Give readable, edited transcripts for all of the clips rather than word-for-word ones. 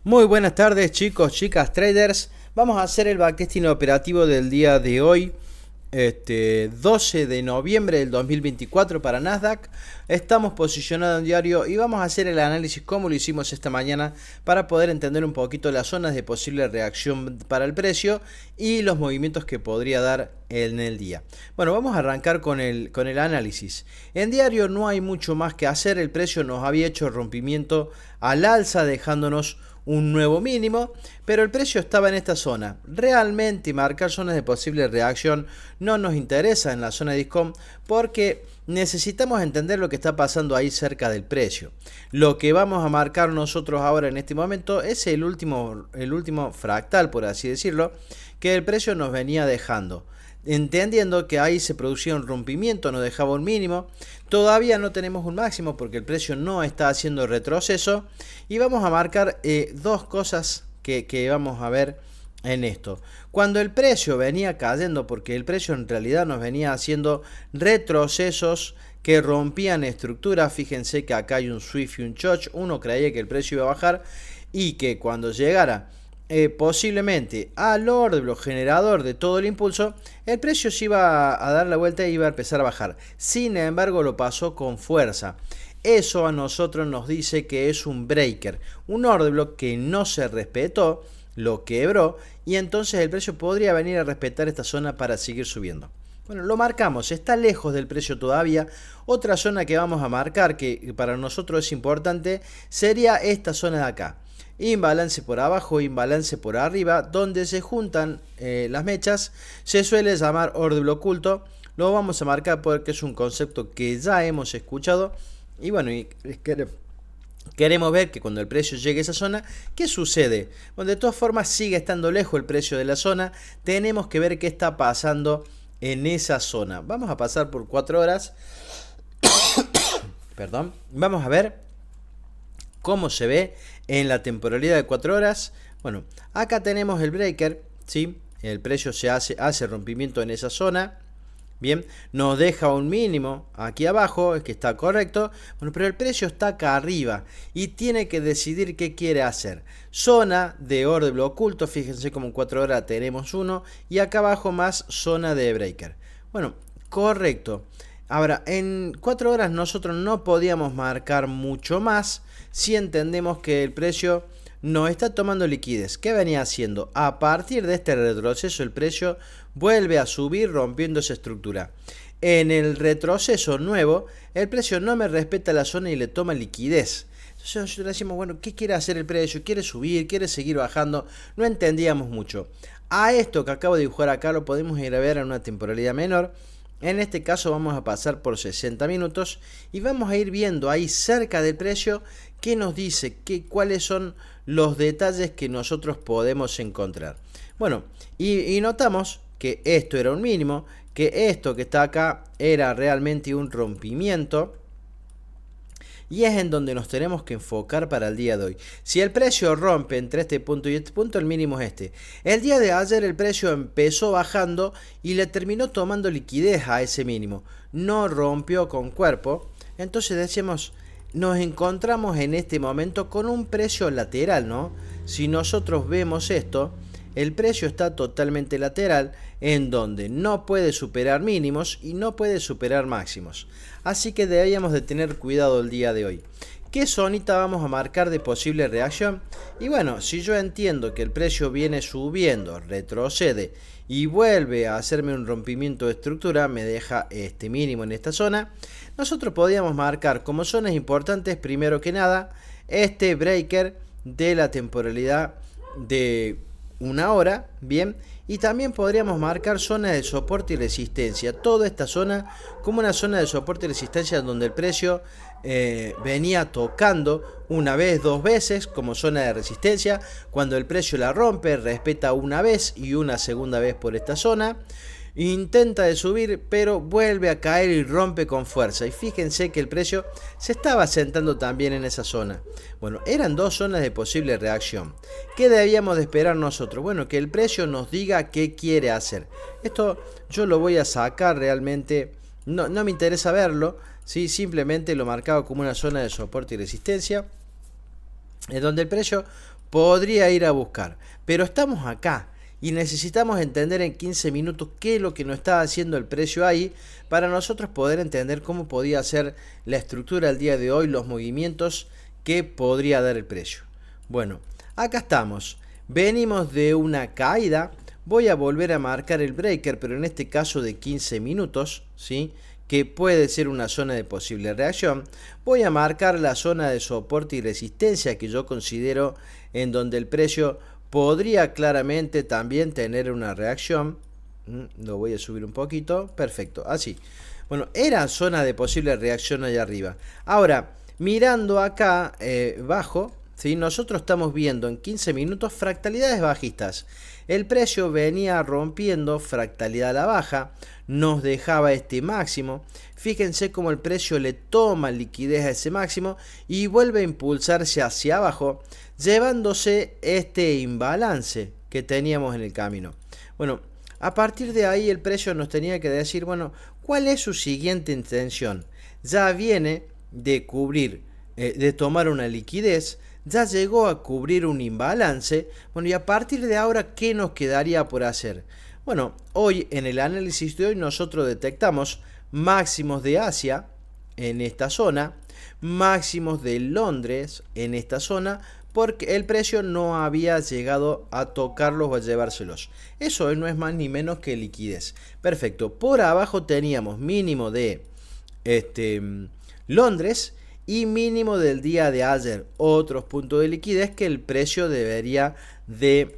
Muy buenas tardes chicos, chicas, traders. Vamos a hacer el backtesting operativo del día de hoy, 12 de noviembre del 2024 para Nasdaq. Estamos posicionados en diario y vamos a hacer el análisis como lo hicimos esta mañana para poder entender un poquito las zonas de posible reacción para el precio y los movimientos que podría dar en el día. Bueno, vamos a arrancar con el análisis. En diario no hay mucho más que hacer. El precio nos había hecho rompimiento al alza dejándonos un nuevo mínimo, pero el precio estaba en esta zona. Realmente marcar zonas de posible reacción no nos interesa en la zona de Discom porque necesitamos entender lo que está pasando ahí cerca del precio. Lo que vamos a marcar nosotros ahora en este momento es el último fractal, por así decirlo, que el precio nos venía dejando. Entendiendo que ahí se producía un rompimiento, nos dejaba un mínimo. Todavía no tenemos un máximo porque el precio no está haciendo retroceso. Y vamos a marcar dos cosas que vamos a ver en esto. Cuando el precio venía cayendo, porque el precio en realidad nos venía haciendo retrocesos que rompían estructuras. Fíjense que acá hay un Swift y un Choch. Uno creía que el precio iba a bajar y que cuando llegara posiblemente al orbe generador de todo el impulso, el precio se iba a dar la vuelta y iba a empezar a bajar. Sin embargo, lo pasó con fuerza. Eso a nosotros nos dice que es un breaker, un order block que no se respetó, lo quebró y entonces el precio podría venir a respetar esta zona para seguir subiendo. Bueno, lo marcamos, está lejos del precio todavía. Otra zona que vamos a marcar que para nosotros es importante sería esta zona de acá. Imbalance por abajo, imbalance por arriba, donde se juntan las mechas, se suele llamar order oculto. Lo vamos a marcar porque es un concepto que ya hemos escuchado. Y bueno, queremos ver que cuando el precio llegue a esa zona, ¿qué sucede? Bueno, de todas formas sigue estando lejos el precio de la zona. Tenemos que ver qué está pasando en esa zona. Vamos a pasar por 4 horas. Perdón. Vamos a ver cómo se ve en la temporalidad de 4 horas. Bueno, acá tenemos el breaker, ¿sí? El precio se hace rompimiento en esa zona. Bien, nos deja un mínimo aquí abajo, es que está correcto. Bueno, pero el precio está acá arriba y tiene que decidir qué quiere hacer. Zona de order oculto, fíjense como en 4 horas tenemos uno y acá abajo más zona de breaker. Bueno, correcto. Ahora, en 4 horas nosotros no podíamos marcar mucho más si entendemos que el precio no está tomando liquidez. ¿Qué venía haciendo? A partir de este retroceso el precio vuelve a subir rompiendo esa estructura. En el retroceso nuevo, el precio no me respeta la zona y le toma liquidez. Entonces nosotros decimos, bueno, ¿qué quiere hacer el precio? ¿Quiere subir? ¿Quiere seguir bajando? No entendíamos mucho. A esto que acabo de dibujar acá lo podemos ir a ver en una temporalidad menor. En este caso vamos a pasar por 60 minutos y vamos a ir viendo ahí cerca del precio qué nos dice, cuáles son los detalles que nosotros podemos encontrar. Bueno, y notamos que esto era un mínimo, que esto que está acá era realmente un rompimiento. Y es en donde nos tenemos que enfocar para el día de hoy. Si el precio rompe entre este punto y este punto, el mínimo es este. El día de ayer el precio empezó bajando y le terminó tomando liquidez a ese mínimo. No rompió con cuerpo. Entonces decíamos, nos encontramos en este momento con un precio lateral, ¿no? Si nosotros vemos esto, el precio está totalmente lateral, en donde no puede superar mínimos y no puede superar máximos. Así que deberíamos de tener cuidado el día de hoy. ¿Qué zonita vamos a marcar de posible reacción? Y bueno, si yo entiendo que el precio viene subiendo, retrocede y vuelve a hacerme un rompimiento de estructura, me deja este mínimo en esta zona, nosotros podríamos marcar como zonas importantes, primero que nada, este breaker de la temporalidad de 1 hora, bien, y también podríamos marcar zonas de soporte y resistencia, toda esta zona como una zona de soporte y resistencia donde el precio venía tocando una vez, 2 veces como zona de resistencia. Cuando el precio la rompe, respeta una vez y una segunda vez por esta zona. Intenta de subir, pero vuelve a caer y rompe con fuerza. Y fíjense que el precio se estaba sentando también en esa zona. Bueno, eran 2 zonas de posible reacción. ¿Qué debíamos de esperar nosotros? Bueno, que el precio nos diga qué quiere hacer. Esto yo lo voy a sacar realmente. No me interesa verlo. ¿Sí? Simplemente lo marcaba como una zona de soporte y resistencia. es donde el precio podría ir a buscar. Pero estamos acá y necesitamos entender en 15 minutos qué es lo que nos está haciendo el precio ahí para nosotros poder entender cómo podía ser la estructura al día de hoy, los movimientos que podría dar el precio. Bueno, acá estamos. Venimos de una caída. Voy a volver a marcar el breaker, pero en este caso de 15 minutos, ¿sí? Que puede ser una zona de posible reacción. Voy a marcar la zona de soporte y resistencia que yo considero en donde el precio podría claramente también tener una reacción. Lo voy a subir un poquito. Perfecto, así. Bueno, era zona de posible reacción allá arriba. Ahora, mirando acá bajo, ¿sí? Nosotros estamos viendo en 15 minutos fractalidades bajistas. El precio venía rompiendo fractalidad a la baja, nos dejaba este máximo. Fíjense cómo el precio le toma liquidez a ese máximo y vuelve a impulsarse hacia abajo, llevándose este imbalance que teníamos en el camino. Bueno, a partir de ahí el precio nos tenía que decir, bueno, ¿cuál es su siguiente intención? Ya viene de cubrir, de tomar una liquidez, ya llegó a cubrir un imbalance. Bueno, y a partir de ahora, ¿qué nos quedaría por hacer? Bueno, hoy en el análisis de hoy nosotros detectamos máximos de Asia en esta zona, máximos de Londres en esta zona, porque el precio no había llegado a tocarlos o a llevárselos. Eso no es más ni menos que liquidez. Perfecto, por abajo teníamos mínimo de Londres y mínimo del día de ayer, otros puntos de liquidez que el precio debería de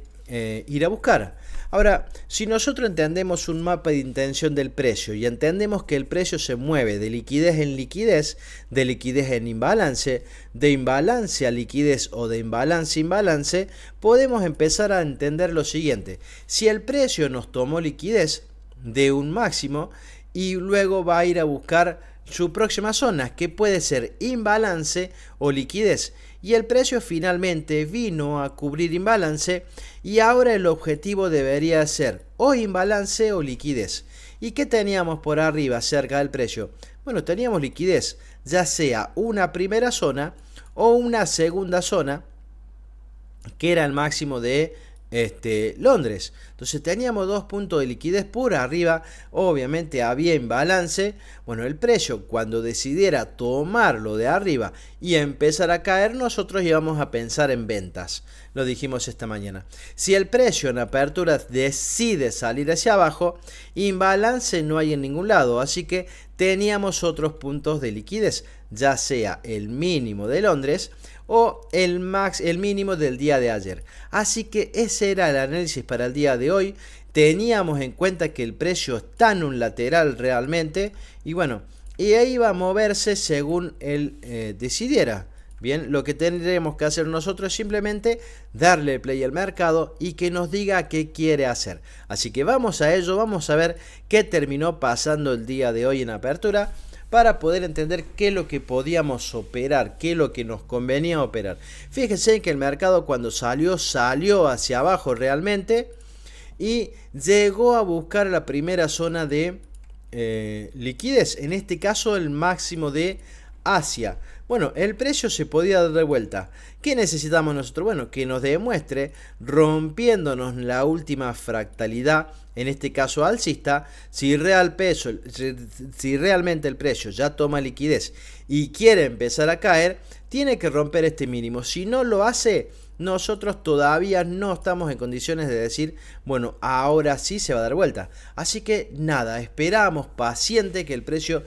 ir a buscar. Ahora, si nosotros entendemos un mapa de intención del precio y entendemos que el precio se mueve de liquidez en liquidez, de liquidez en imbalance, de imbalance a liquidez o de imbalance a imbalance, podemos empezar a entender lo siguiente. Si el precio nos tomó liquidez de un máximo y luego va a ir a buscar su próxima zona, que puede ser imbalance o liquidez, y el precio finalmente vino a cubrir imbalance y ahora el objetivo debería ser o imbalance o liquidez. ¿Y qué teníamos por arriba cerca del precio? Bueno, teníamos liquidez, ya sea una primera zona o una segunda zona, que era el máximo de Londres. Entonces teníamos dos puntos de liquidez por arriba, obviamente había imbalance. Bueno, el precio cuando decidiera tomarlo de arriba y empezar a caer, nosotros íbamos a pensar en ventas. Lo dijimos esta mañana. Si el precio en apertura decide salir hacia abajo, imbalance no hay en ningún lado, así que teníamos otros puntos de liquidez, ya sea el mínimo de Londres o el mínimo del día de ayer. Así que ese era el análisis para el día de hoy. Teníamos en cuenta que el precio está en un lateral realmente y bueno, y ahí va a moverse según él decidiera. Bien, lo que tendremos que hacer nosotros es simplemente darle play al mercado y que nos diga qué quiere hacer. Así que vamos a ello, vamos a ver qué terminó pasando el día de hoy en apertura, para poder entender qué es lo que podíamos operar, qué es lo que nos convenía operar. Fíjense que el mercado cuando salió hacia abajo realmente y llegó a buscar la primera zona de liquidez, en este caso el máximo de Asia. Bueno, el precio se podía dar de vuelta. ¿Qué necesitamos nosotros? Bueno, que nos demuestre, rompiéndonos la última fractalidad, en este caso alcista, si realmente el precio ya toma liquidez y quiere empezar a caer, tiene que romper este mínimo. Si no lo hace, nosotros todavía no estamos en condiciones de decir, bueno, ahora sí se va a dar vuelta. Así que nada, esperamos paciente que el precio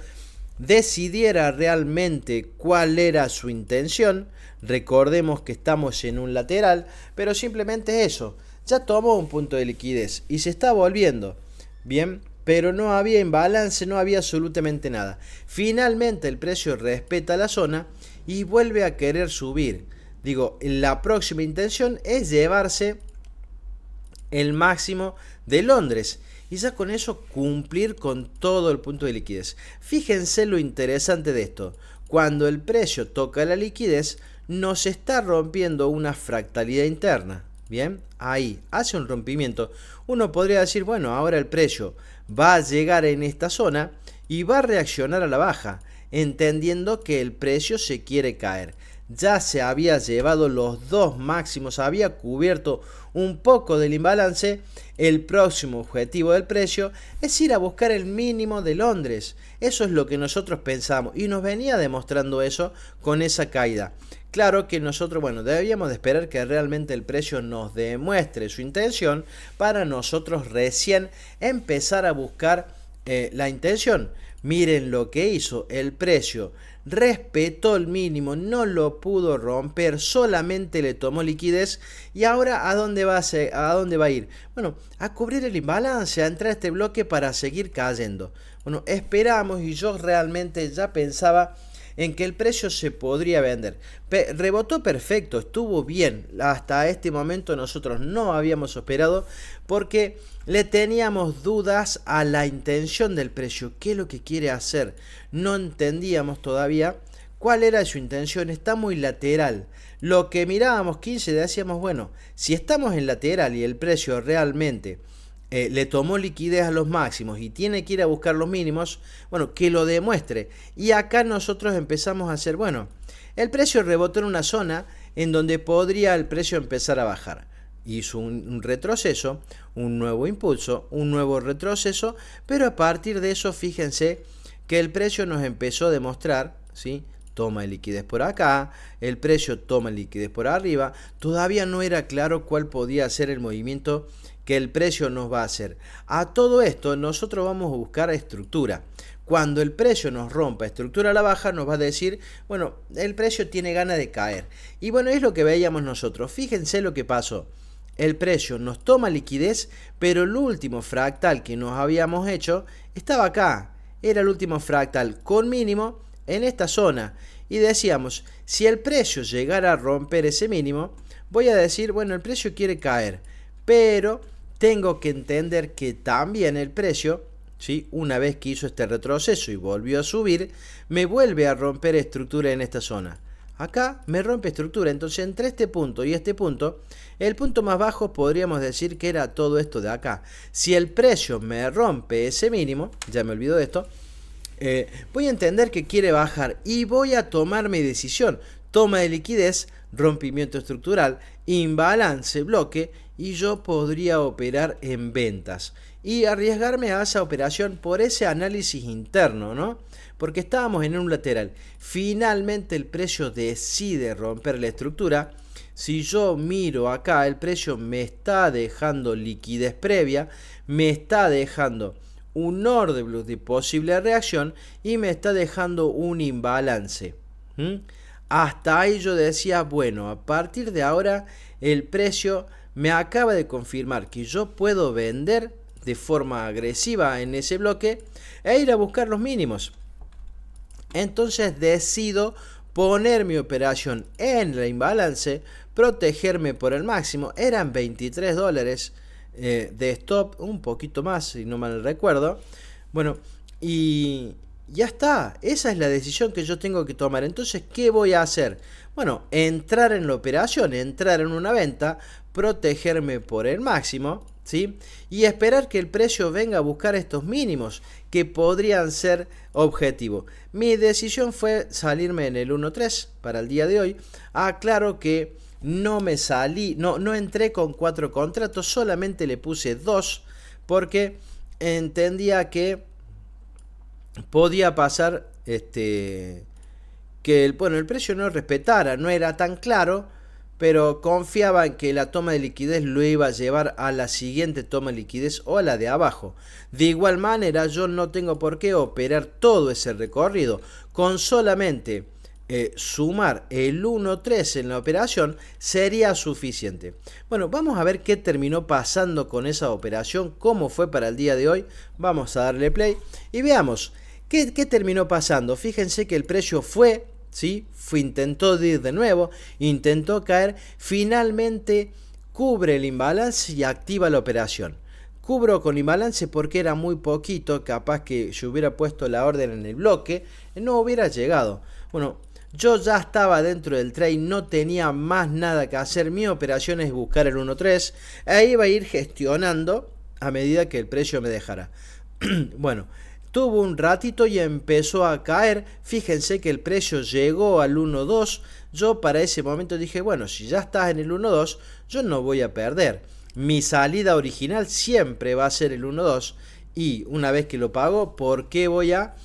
decidiera realmente cuál era su intención. Recordemos que estamos en un lateral, pero simplemente eso, ya tomó un punto de liquidez y se está volviendo bien, pero no había imbalance, no había absolutamente nada. Finalmente el precio respeta la zona y vuelve a querer subir. Digo, la próxima intención es llevarse el máximo de Londres y ya con eso cumplir con todo el punto de liquidez. Fíjense lo interesante de esto. Cuando el precio toca la liquidez, nos está rompiendo una fractalidad interna. Bien, ahí hace un rompimiento. Uno podría decir, bueno, ahora el precio va a llegar en esta zona y va a reaccionar a la baja, entendiendo que el precio se quiere caer. ya se había llevado los dos máximos, había cubierto un poco del imbalance. El próximo objetivo del precio es ir a buscar el mínimo de Londres. Eso es lo que nosotros pensamos y nos venía demostrando eso con esa caída. Claro que nosotros, bueno, debíamos de esperar que realmente el precio nos demuestre su intención para nosotros recién empezar a buscar la intención. Miren lo que hizo el precio. Respetó el mínimo, no lo pudo romper, solamente le tomó liquidez. Y ahora ¿a dónde va a ir? Bueno, a cubrir el imbalance, a entrar a este bloque para seguir cayendo. Bueno, esperamos y yo realmente ya pensaba en que el precio se podría vender. Rebotó perfecto, estuvo bien. Hasta este momento nosotros no habíamos esperado porque le teníamos dudas a la intención del precio. ¿Qué es lo que quiere hacer? No entendíamos todavía cuál era su intención. Está muy lateral. Lo que mirábamos 15 decíamos, bueno, si estamos en lateral y el precio realmente le tomó liquidez a los máximos y tiene que ir a buscar los mínimos, bueno, que lo demuestre. Y acá nosotros empezamos a hacer, bueno, el precio rebotó en una zona en donde podría el precio empezar a bajar. Hizo un retroceso, un nuevo impulso, un nuevo retroceso, pero a partir de eso fíjense que el precio nos empezó a demostrar, ¿sí? Toma liquidez por acá, el precio toma liquidez por arriba. Todavía no era claro cuál podía ser el movimiento que el precio nos va a hacer. A todo esto nosotros vamos a buscar estructura. Cuando el precio nos rompa estructura a la baja, nos va a decir, bueno, el precio tiene ganas de caer. Y bueno, es lo que veíamos nosotros. Fíjense lo que pasó. El precio nos toma liquidez, pero el último fractal que nos habíamos hecho estaba acá. Era el último fractal con mínimo en esta zona. Y decíamos, si el precio llegara a romper ese mínimo, voy a decir, bueno, el precio quiere caer. Pero tengo que entender que también el precio, ¿sí? Una vez que hizo este retroceso y volvió a subir, me vuelve a romper estructura en esta zona. Acá me rompe estructura, entonces entre este punto y este punto, el punto más bajo podríamos decir que era todo esto de acá. Si el precio me rompe ese mínimo, ya me olvido de esto, voy a entender que quiere bajar y voy a tomar mi decisión. Toma de liquidez, rompimiento estructural, imbalance, bloque, y yo podría operar en ventas y arriesgarme a esa operación por ese análisis interno, ¿no? Porque estábamos en un lateral. Finalmente el precio decide romper la estructura. Si yo miro acá, el precio me está dejando liquidez previa, me está dejando un order de posible reacción y me está dejando un imbalance. Hasta ahí yo decía, bueno, a partir de ahora el precio me acaba de confirmar que yo puedo vender de forma agresiva en ese bloque e ir a buscar los mínimos. Entonces decido poner mi operación en el imbalance, protegerme por el máximo. Eran 23 dólares de stop, un poquito más si no mal recuerdo. Bueno, y ya está, esa es la decisión que yo tengo que tomar. Entonces, ¿qué voy a hacer? Bueno, entrar en la operación, entrar en una venta, protegerme por el máximo, ¿sí? Y esperar que el precio venga a buscar estos mínimos que podrían ser objetivo. Mi decisión fue salirme en el 1.3 para el día de hoy. Aclaro que no me salí, no entré con 4 contratos, solamente le puse 2 porque entendía que podía pasar que el precio no respetara, no era tan claro, pero confiaba en que la toma de liquidez lo iba a llevar a la siguiente toma de liquidez o a la de abajo. De igual manera, yo no tengo por qué operar todo ese recorrido. Con solamente sumar el 1.3 en la operación sería suficiente. Bueno, vamos a ver qué terminó pasando con esa operación, cómo fue para el día de hoy. Vamos a darle play y veamos qué terminó pasando. Fíjense que el precio fue, ¿sí? Intentó ir de nuevo, intentó caer, finalmente cubre el imbalance y activa la operación. Cubro con imbalance porque era muy poquito, capaz que si hubiera puesto la orden en el bloque, no hubiera llegado. Bueno, yo ya estaba dentro del trade, no tenía más nada que hacer, mi operación es buscar el 1.3, e iba a ir gestionando a medida que el precio me dejara. Bueno, tuvo un ratito y empezó a caer. Fíjense que el precio llegó al 1.2. Yo para ese momento dije, bueno, si ya estás en el 1.2, yo no voy a perder. Mi salida original siempre va a ser el 1.2. Y una vez que lo pago, ¿por qué voy a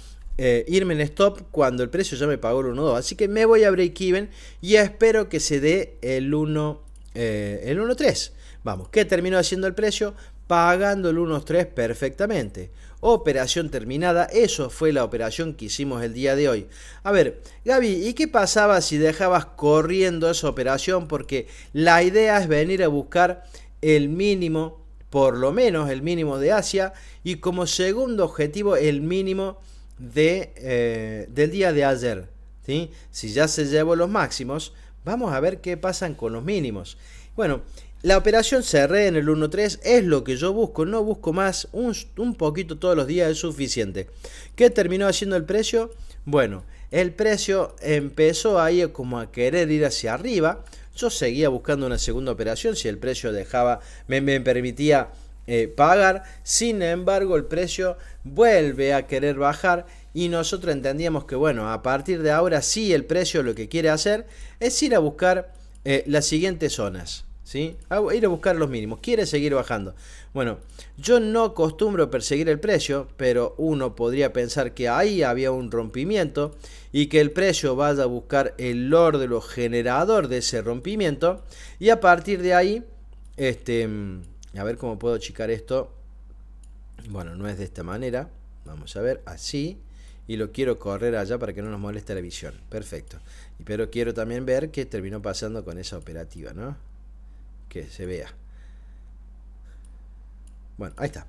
irme en stop cuando el precio ya me pagó el 1.2? Así que me voy a break even y espero que se dé el 1.3. Vamos, ¿qué terminó haciendo el precio? Pagando el 1.3 perfectamente. Operación terminada. Eso fue la operación que hicimos el día de hoy. A ver, Gaby, ¿y qué pasaba si dejabas corriendo esa operación? Porque la idea es venir a buscar el mínimo, por lo menos el mínimo de Asia, y como segundo objetivo el mínimo del día de ayer, ¿sí? Si ya se llevó los máximos, vamos a ver qué pasan con los mínimos. Bueno, la operación cerré en el 1.3, es lo que yo busco, no busco más, un poquito todos los días es suficiente. ¿Qué terminó haciendo el precio? Bueno, el precio empezó ahí como a querer ir hacia arriba. Yo seguía buscando una segunda operación si el precio me permitía pagar. Sin embargo, el precio vuelve a querer bajar y nosotros entendíamos que, bueno, a partir de ahora sí el precio lo que quiere hacer es ir a buscar las siguientes zonas, ¿sí? Ir a buscar los mínimos, quiere seguir bajando. Bueno, yo no acostumbro perseguir el precio, pero uno podría pensar que ahí había un rompimiento y que el precio vaya a buscar el orden generador de ese rompimiento y a partir de ahí, a ver cómo puedo achicar esto. Bueno, no es de esta manera, vamos a ver, así, y lo quiero correr allá para que no nos moleste la visión. Perfecto. Pero quiero también ver qué terminó pasando con esa operativa, ¿no? Que se vea. Bueno, ahí está.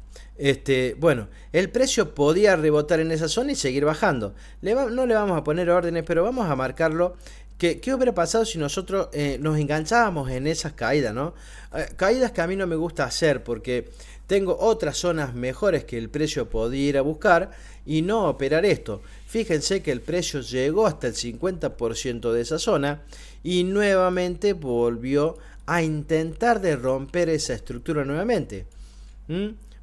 Bueno, el precio podía rebotar en esa zona y seguir bajando. No le vamos a poner órdenes, pero vamos a marcarlo. ¿Qué hubiera pasado si nosotros nos enganchábamos en esas caídas, ¿no? Caídas que a mí no me gusta hacer porque tengo otras zonas mejores que el precio podía ir a buscar y no operar esto. Fíjense que el precio llegó hasta el 50% de esa zona y nuevamente volvió a intentar de romper esa estructura nuevamente.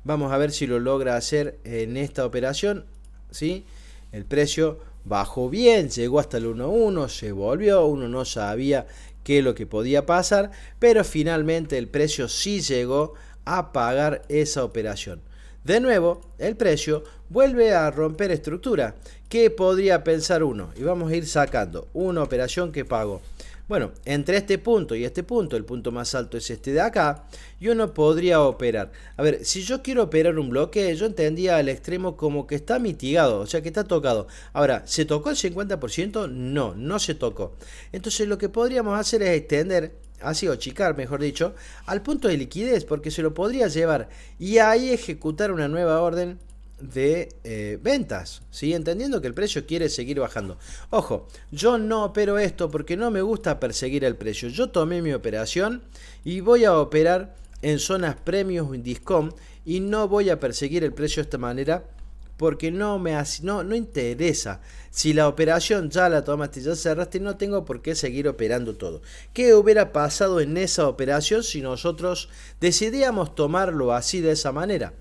Vamos a ver si lo logra hacer en esta operación, ¿sí? El precio bajó bien, llegó hasta el 1.1, se volvió, uno no sabía qué es lo que podía pasar, pero finalmente el precio sí llegó a pagar esa operación. De nuevo, el precio vuelve a romper estructura. ¿Qué podría pensar uno? Y vamos a ir sacando una operación que pagó. Bueno, entre este punto y este punto, el punto más alto es este de acá, y uno podría operar. A ver, si yo quiero operar un bloque, yo entendía al extremo como que está mitigado, o sea que está tocado. Ahora, ¿se tocó el 50%? No, no se tocó. Entonces lo que podríamos hacer es extender, así o achicar, mejor dicho, al punto de liquidez, porque se lo podría llevar y ahí ejecutar una nueva orden de ventas, ¿sí? Entendiendo que el precio quiere seguir bajando. Ojo, yo no opero esto porque no me gusta perseguir el precio. Yo tomé mi operación y voy a operar en zonas premium discount y no voy a perseguir el precio de esta manera porque no interesa. Si la operación ya la tomaste, ya cerraste, no tengo por qué seguir operando todo. ¿Qué hubiera pasado en esa operación si nosotros decidíamos tomarlo así de esa manera?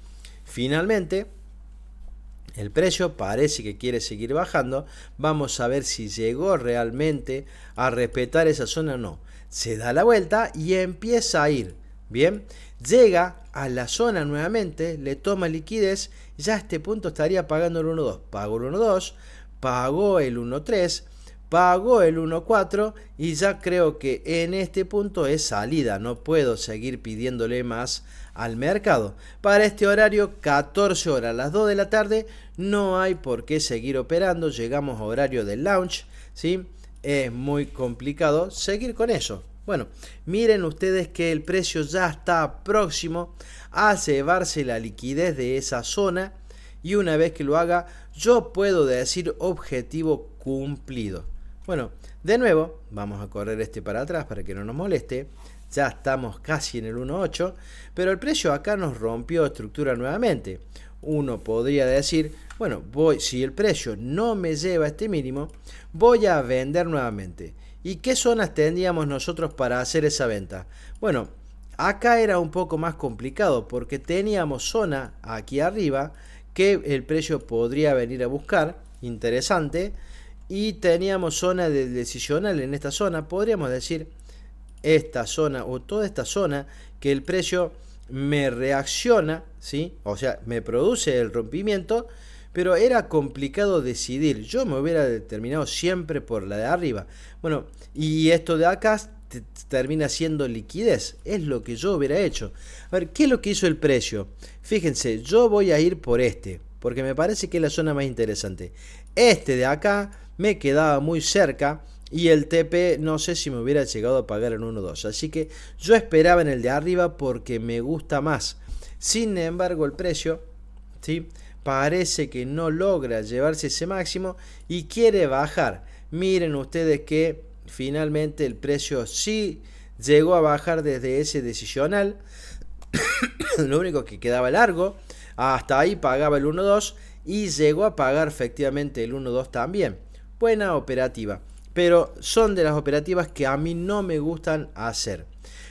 Finalmente, el precio parece que quiere seguir bajando. Vamos a ver si llegó realmente a respetar esa zona o no. Se da la vuelta y empieza a ir. Bien, llega a la zona nuevamente, le toma liquidez. Ya a este punto estaría pagando el 1.2. Pagó el 1.2, pagó el 1.3, pagó el 1.4 y ya creo que en este punto es salida. No puedo seguir pidiéndole más al mercado. Para este horario, 14 horas, a las 2 de la tarde, no hay por qué seguir operando. Llegamos a horario del launch, ¿sí? Es muy complicado seguir con eso. Bueno, miren ustedes que el precio ya está próximo a llevarse la liquidez de esa zona y una vez que lo haga, yo puedo decir objetivo cumplido. Bueno, de nuevo, vamos a correr este para atrás para que no nos moleste. Ya estamos casi en el 1.8, pero el precio acá nos rompió estructura nuevamente. Uno podría decir, bueno, si el precio no me lleva a este mínimo, voy a vender nuevamente. ¿Y qué zonas tendríamos nosotros para hacer esa venta? Bueno, acá era un poco más complicado porque teníamos zona aquí arriba que el precio podría venir a buscar, interesante, y teníamos zona de decisional en esta zona, podríamos decir esta zona o toda esta zona que el precio me reacciona, ¿sí? O sea, me produce el rompimiento, pero era complicado decidir. Yo me hubiera determinado siempre por la de arriba. Bueno, y esto de acá termina siendo liquidez. Es lo que yo hubiera hecho. A ver, ¿qué es lo que hizo el precio? Fíjense, yo voy a ir por este, porque me parece que es la zona más interesante. Este de acá me quedaba muy cerca y el TP no sé si me hubiera llegado a pagar en 1.2. Así que yo esperaba en el de arriba porque me gusta más. Sin embargo, el precio, ¿sí?, parece que no logra llevarse ese máximo y quiere bajar. Miren ustedes que finalmente el precio sí llegó a bajar desde ese decisional. Lo único que quedaba largo, hasta ahí pagaba el 1.2 y llegó a pagar efectivamente el 1.2 también. Buena operativa, pero son de las operativas que a mí no me gustan hacer.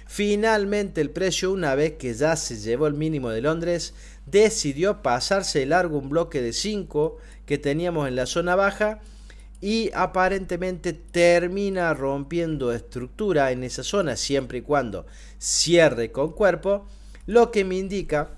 Finalmente el precio, una vez que ya se llevó el mínimo de Londres, decidió pasarse de largo un bloque de 5 que teníamos en la zona baja y aparentemente termina rompiendo estructura en esa zona siempre y cuando cierre con cuerpo, lo que me indica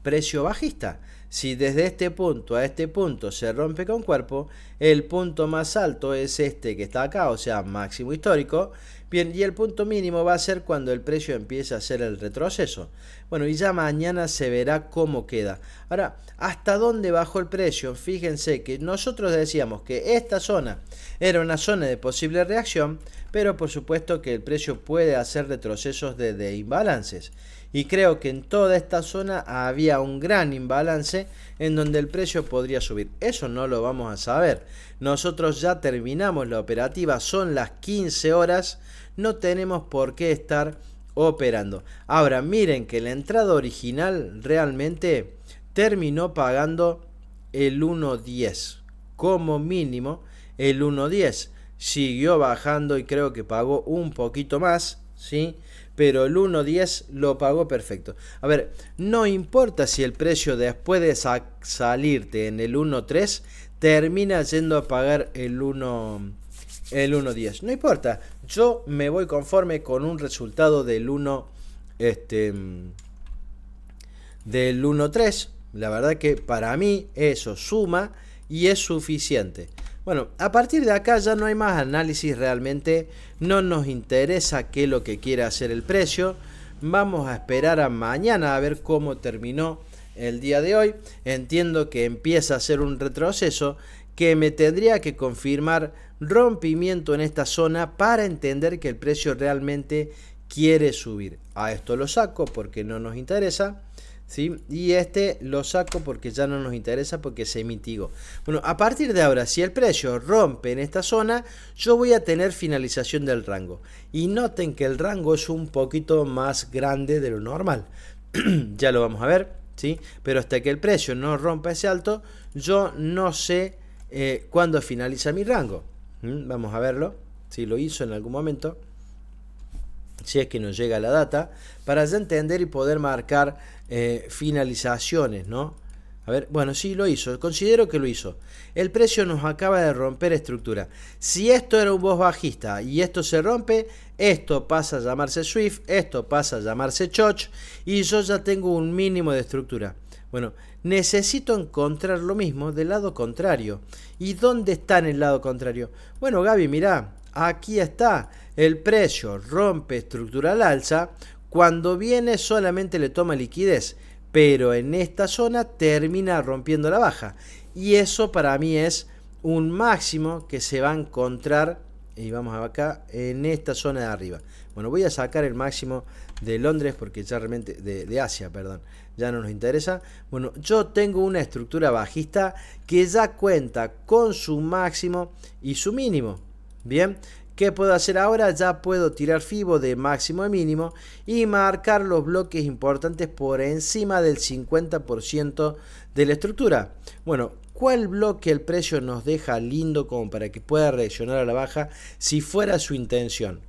precio bajista. Si desde este punto a este punto se rompe con cuerpo, el punto más alto es este que está acá, o sea, máximo histórico. Bien, y el punto mínimo va a ser cuando el precio empiece a hacer el retroceso. Bueno, y ya mañana se verá cómo queda. Ahora, ¿hasta dónde bajó el precio? Fíjense que nosotros decíamos que esta zona era una zona de posible reacción, pero por supuesto que el precio puede hacer retrocesos de imbalances. Y creo que en toda esta zona había un gran imbalance en donde el precio podría subir. Eso no lo vamos a saber. Nosotros ya terminamos la operativa, son las 15 horas, no tenemos por qué estar operando. Ahora miren que la entrada original realmente terminó pagando el 1.10 como mínimo. El 1.10 siguió bajando y creo que pagó un poquito más, ¿sí? Pero el 1.10 lo pagó perfecto. A ver, no importa si el precio después de salirte en el 1.3 termina yendo a pagar el 1.10. No importa, yo me voy conforme con un resultado del 1.3. La verdad que para mí eso suma y es suficiente. Bueno, a partir de acá ya no hay más análisis realmente, no nos interesa qué es lo que quiere hacer el precio. Vamos a esperar a mañana a ver cómo terminó el día de hoy. Entiendo que empieza a ser un retroceso que me tendría que confirmar rompimiento en esta zona para entender que el precio realmente quiere subir. A esto lo saco porque no nos interesa, ¿sí? Y este lo saco porque ya no nos interesa porque se mitigó. Bueno, a partir de ahora, si el precio rompe en esta zona, yo voy a tener finalización del rango. Y noten que el rango es un poquito más grande de lo normal. Ya lo vamos a ver, ¿sí? Pero hasta que el precio no rompa ese alto, yo no sé cuándo finaliza mi rango. Vamos a verlo, si lo hizo en algún momento, si es que nos llega la data, para ya entender y poder marcar finalizaciones, ¿no? A ver, bueno, sí lo hizo, considero que lo hizo. El precio nos acaba de romper estructura. Si esto era un voz bajista y esto se rompe, esto pasa a llamarse Swift, esto pasa a llamarse Choch y yo ya tengo un mínimo de estructura. Bueno, necesito encontrar lo mismo del lado contrario. ¿Y dónde está en el lado contrario? Bueno, Gaby, mirá, aquí está. El precio rompe estructura al alza. Cuando viene solamente le toma liquidez, pero en esta zona termina rompiendo la baja. Y eso para mí es un máximo que se va a encontrar, y vamos acá, en esta zona de arriba. Bueno, voy a sacar el máximo de Londres porque ya realmente, de Asia, perdón, ya no nos interesa. Bueno, yo tengo una estructura bajista que ya cuenta con su máximo y su mínimo. Bien, ¿qué puedo hacer ahora? Ya puedo tirar Fibo de máximo a mínimo y marcar los bloques importantes por encima del 50% de la estructura. Bueno, ¿cuál bloque el precio nos deja lindo como para que pueda reaccionar a la baja si fuera su intención?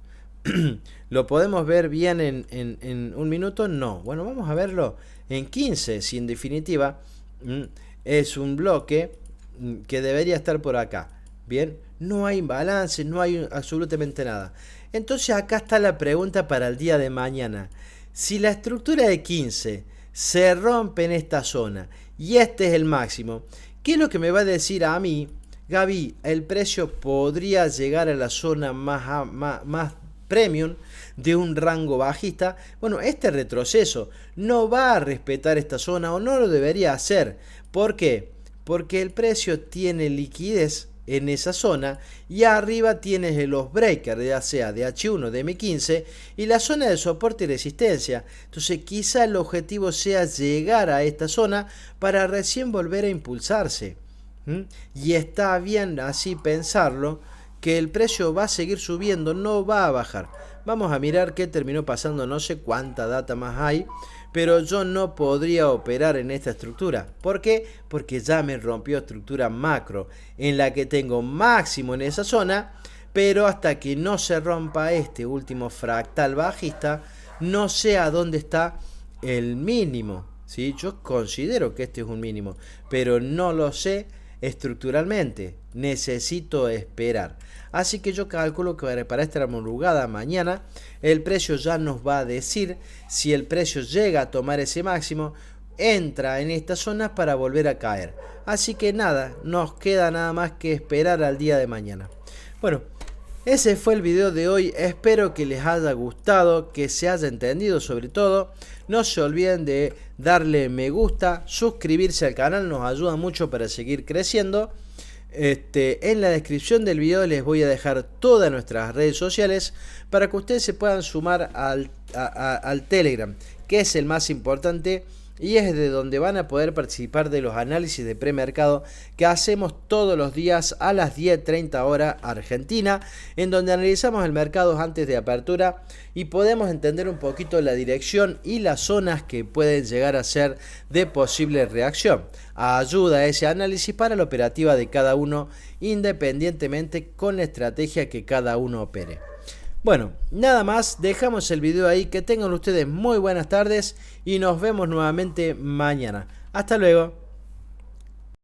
¿Lo podemos ver bien en un minuto? No. Bueno, vamos a verlo en 15, si en definitiva ¿Mm? Es un bloque que debería estar por acá. Bien, no hay imbalance, no hay absolutamente nada. Entonces acá está la pregunta para el día de mañana. Si la estructura de 15 se rompe en esta zona y este es el máximo, ¿qué es lo que me va a decir a mí? Gaby, el precio podría llegar a la zona más premium de un rango bajista. Bueno, este retroceso no va a respetar esta zona o no lo debería hacer. ¿Por qué? Porque el precio tiene liquidez en esa zona y arriba tienes los breakers, ya sea de H1, de M15 y la zona de soporte y resistencia. Entonces quizá el objetivo sea llegar a esta zona para recién volver a impulsarse. Y está bien así pensarlo, que el precio va a seguir subiendo, no va a bajar. Vamos a mirar qué terminó pasando, no sé cuánta data más hay, pero yo no podría operar en esta estructura. ¿Por qué? Porque ya me rompió estructura macro, en la que tengo máximo en esa zona, pero hasta que no se rompa este último fractal bajista, no sé a dónde está el mínimo. ¿Sí? Yo considero que este es un mínimo, pero no lo sé estructuralmente. Necesito esperar. Así que yo calculo que para esta madrugada mañana el precio ya nos va a decir si el precio llega a tomar ese máximo, entra en esta zona para volver a caer. Así que nada, nos queda nada más que esperar al día de mañana. Bueno, ese fue el video de hoy, espero que les haya gustado, que se haya entendido sobre todo. No se olviden de darle me gusta, suscribirse al canal, nos ayuda mucho para seguir creciendo. En la descripción del video les voy a dejar todas nuestras redes sociales para que ustedes se puedan sumar al Telegram, que es el más importante y es de donde van a poder participar de los análisis de premercado que hacemos todos los días a las 10:30 hora Argentina, en donde analizamos el mercado antes de apertura y podemos entender un poquito la dirección y las zonas que pueden llegar a ser de posible reacción. Ayuda a ese análisis para la operativa de cada uno, independientemente con la estrategia que cada uno opere. Bueno, nada más, dejamos el video ahí, que tengan ustedes muy buenas tardes y nos vemos nuevamente mañana. Hasta luego.